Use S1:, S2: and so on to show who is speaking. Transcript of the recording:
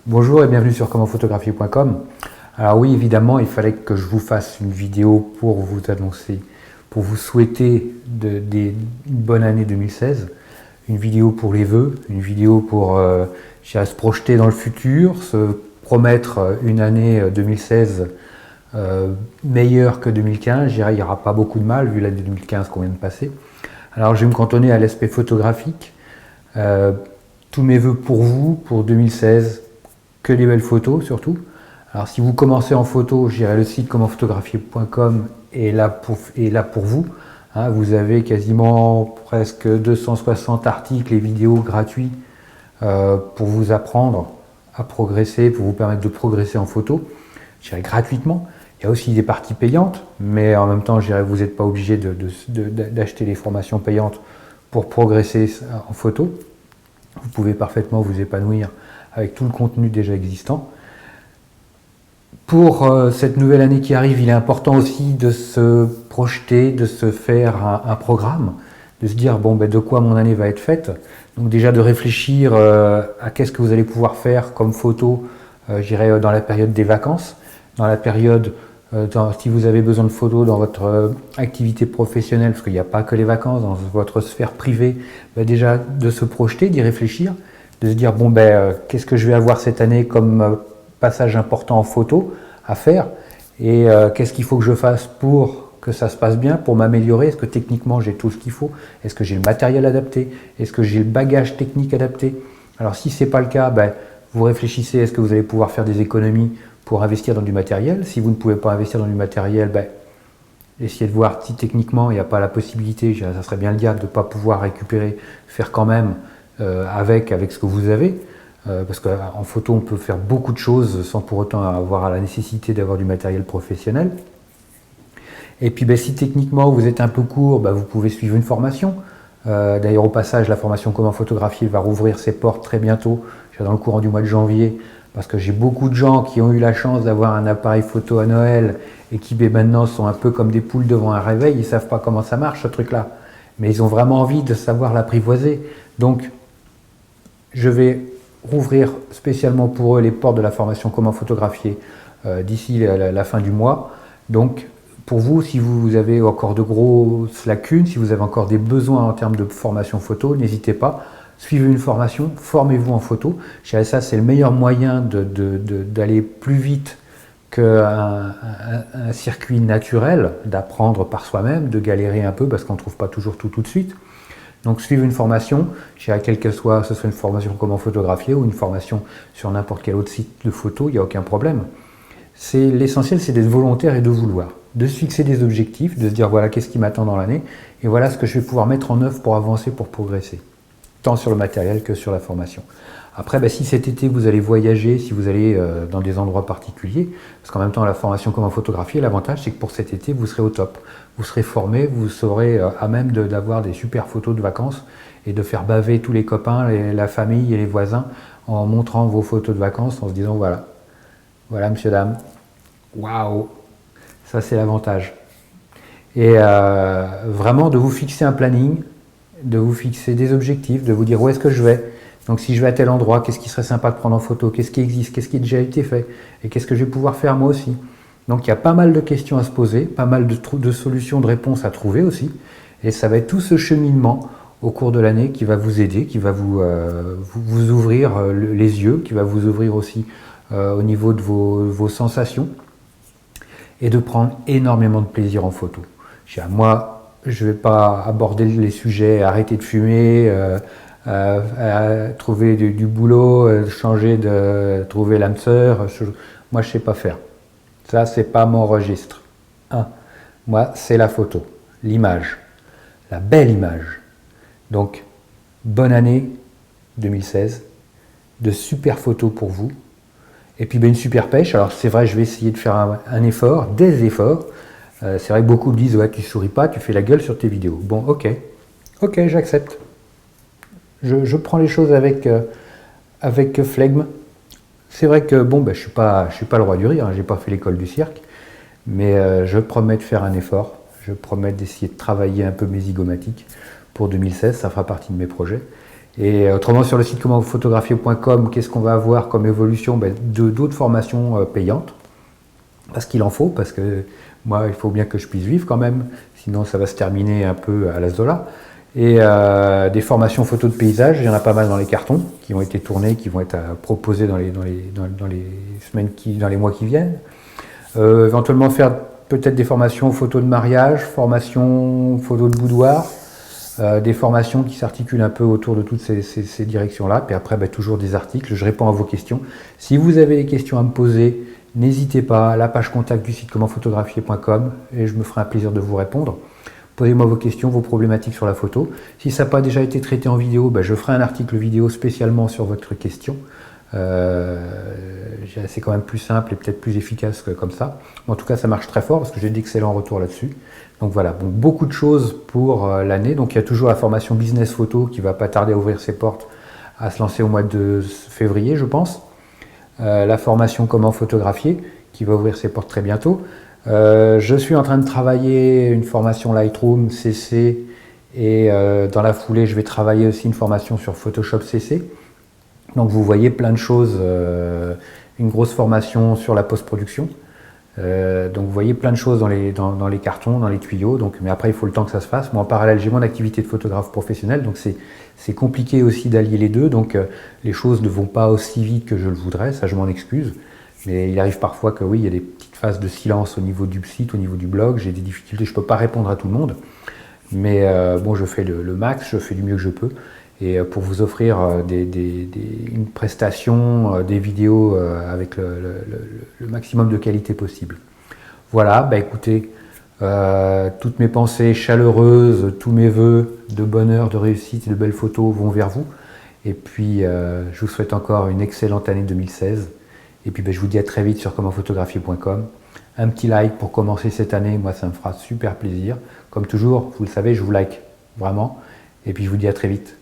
S1: Bonjour et bienvenue sur commentphotographier.com. Alors oui, évidemment, il fallait que je vous fasse une vidéo pour vous annoncer, pour vous souhaiter une bonne année 2016, une vidéo pour les vœux, une vidéo pour se projeter dans le futur, se promettre une année 2016 meilleure que 2015. Je dirais, il n'y aura pas beaucoup de mal vu l'année 2015 qu'on vient de passer. Alors je vais me cantonner à l'aspect photographique. Tous mes vœux pour vous, pour 2016, que des belles photos surtout. Alors si vous commencez en photo, je dirais le site commentphotographier.com est là pour vous. Hein, vous avez quasiment presque 260 articles et vidéos gratuits pour vous apprendre à progresser, pour vous permettre de progresser en photo, je dirais gratuitement. Il y a aussi des parties payantes, mais en même temps, je dirais, vous n'êtes pas obligé d'acheter les formations payantes pour progresser en photo. Vous pouvez parfaitement vous épanouir avec tout le contenu déjà existant. Pour cette nouvelle année qui arrive, il est important aussi de se projeter, de se faire un programme, de se dire bon, ben, de quoi mon année va être faite. Donc déjà de réfléchir à qu'est-ce que vous allez pouvoir faire comme photo, je dirais dans la période des vacances, dans la période si vous avez besoin de photos dans votre activité professionnelle, parce qu'il n'y a pas que les vacances, dans votre sphère privée, ben déjà de se projeter, d'y réfléchir, de se dire bon ben qu'est-ce que je vais avoir cette année comme passage important en photo à faire et qu'est-ce qu'il faut que je fasse pour que ça se passe bien, pour m'améliorer. Est-ce que techniquement j'ai tout ce qu'il faut? Est-ce que j'ai le matériel adapté? Est-ce que j'ai le bagage technique adapté? Alors si ce n'est pas le cas, ben, vous réfléchissez, est-ce que vous allez pouvoir faire des économies pour investir dans du matériel? Si vous ne pouvez pas investir dans du matériel, ben, essayez de voir si techniquement il n'y a pas la possibilité, ça serait bien le diable de ne pas pouvoir récupérer, faire quand même avec ce que vous avez. Parce qu'en photo, on peut faire beaucoup de choses sans pour autant avoir la nécessité d'avoir du matériel professionnel. Et puis, ben, si techniquement vous êtes un peu court, ben, vous pouvez suivre une formation. D'ailleurs, au passage, la formation Comment photographier va rouvrir ses portes très bientôt, dans le courant du mois de janvier, parce que j'ai beaucoup de gens qui ont eu la chance d'avoir un appareil photo à Noël et qui ben, maintenant sont un peu comme des poules devant un réveil. Ils ne savent pas comment ça marche, ce truc-là. Mais ils ont vraiment envie de savoir l'apprivoiser. Donc, je vais rouvrir spécialement pour eux les portes de la formation Comment photographier d'ici la fin du mois. Donc pour vous, si vous avez encore de grosses lacunes, si vous avez encore des besoins en termes de formation photo, n'hésitez pas, suivez une formation, formez-vous en photo. Je dirais ça, c'est le meilleur moyen d'aller plus vite qu'un circuit naturel, d'apprendre par soi-même, de galérer un peu parce qu'on ne trouve pas toujours tout de suite. Donc suivez une formation, je dirais quelle que soit, ce soit une formation comment photographier ou une formation sur n'importe quel autre site de photo, il n'y a aucun problème. L'essentiel, c'est d'être volontaire et de vouloir, de se fixer des objectifs, de se dire voilà qu'est-ce qui m'attend dans l'année et voilà ce que je vais pouvoir mettre en œuvre pour avancer, pour progresser, tant sur le matériel que sur la formation. Après, ben, si cet été vous allez voyager, si vous allez dans des endroits particuliers, parce qu'en même temps la formation comment photographier, l'avantage c'est que pour cet été vous serez au top. Vous serez formé, vous serez à même d'avoir des super photos de vacances et de faire baver tous les copains, la famille et les voisins en montrant vos photos de vacances, en se disant voilà, voilà monsieur, dame, waouh, ça c'est l'avantage. Et vraiment de vous fixer un planning, de vous fixer des objectifs, de vous dire où est-ce que je vais. Donc si je vais à tel endroit, qu'est-ce qui serait sympa de prendre en photo? Qu'est-ce qui existe? Qu'est-ce qui a déjà été fait? Et qu'est-ce que je vais pouvoir faire moi aussi? Donc il y a pas mal de questions à se poser, pas mal de solutions, de réponses à trouver aussi. Et ça va être tout ce cheminement au cours de l'année qui va vous aider, qui va vous ouvrir les yeux, qui va vous ouvrir aussi au niveau de vos sensations et de prendre énormément de plaisir en photo. Moi, je ne vais pas aborder les sujets, arrêter de fumer, trouver du boulot, trouver l'âme sœur. Moi, je ne sais pas faire. Ça, c'est pas mon registre. Moi, c'est la photo, l'image, la belle image. Donc, bonne année 2016, de super photos pour vous. Et puis, ben, une super pêche. Alors, c'est vrai, je vais essayer de faire un effort, des efforts. C'est vrai que beaucoup me disent, ouais, tu souris pas, tu fais la gueule sur tes vidéos. Bon, ok, j'accepte. Je prends les choses avec flegme. C'est vrai que bon, ben, je suis pas le roi du rire, hein, j'ai pas fait l'école du cirque, mais je promets de faire un effort. Je promets d'essayer de travailler un peu mes zygomatiques pour 2016, ça fera partie de mes projets. Et autrement, sur le site commentphotographier.com, qu'est-ce qu'on va avoir comme évolution? D'autres formations payantes, parce qu'il en faut, parce que moi, il faut bien que je puisse vivre quand même, sinon ça va se terminer un peu à la Zola. Et des formations photos de paysage, il y en a pas mal dans les cartons, qui ont été tournés, qui vont être proposés dans les semaines dans les mois qui viennent. Éventuellement faire peut-être des formations photos de mariage, formations photos de boudoir, des formations qui s'articulent un peu autour de toutes ces directions-là. Puis après, toujours des articles, je réponds à vos questions. Si vous avez des questions à me poser, n'hésitez pas, la page contact du site commentphotographier.com et je me ferai un plaisir de vous répondre. Posez-moi vos questions, vos problématiques sur la photo. Si ça n'a pas déjà été traité en vidéo, je ferai un article vidéo spécialement sur votre question. C'est quand même plus simple et peut-être plus efficace que comme ça. En tout cas, ça marche très fort parce que j'ai d'excellents retours là-dessus. Donc voilà, beaucoup de choses pour l'année. Donc il y a toujours la formation business photo qui va pas tarder à ouvrir ses portes, à se lancer au mois de février, je pense. La formation comment photographier qui va ouvrir ses portes très bientôt. Je suis en train de travailler une formation Lightroom CC et dans la foulée, je vais travailler aussi une formation sur Photoshop CC. Donc vous voyez plein de choses, une grosse formation sur la post-production. Donc vous voyez plein de choses dans les cartons, dans les tuyaux. Donc, mais après, il faut le temps que ça se fasse. Moi, en parallèle, j'ai mon activité de photographe professionnel. Donc c'est compliqué aussi d'allier les deux. Donc les choses ne vont pas aussi vite que je le voudrais. Ça, je m'en excuse. Mais il arrive parfois que oui, il y a des petites phases de silence au niveau du site, au niveau du blog. J'ai des difficultés. Je ne peux pas répondre à tout le monde. Mais bon, je fais le max. Je fais du mieux que je peux. Et pour vous offrir une prestation, des vidéos avec le maximum de qualité possible. Voilà, écoutez, toutes mes pensées chaleureuses, tous mes vœux de bonheur, de réussite et de belles photos vont vers vous. Et puis, je vous souhaite encore une excellente année 2016. Et puis, je vous dis à très vite sur commentphotographier.com. Un petit like pour commencer cette année, moi ça me fera super plaisir. Comme toujours, vous le savez, je vous like vraiment. Et puis, je vous dis à très vite.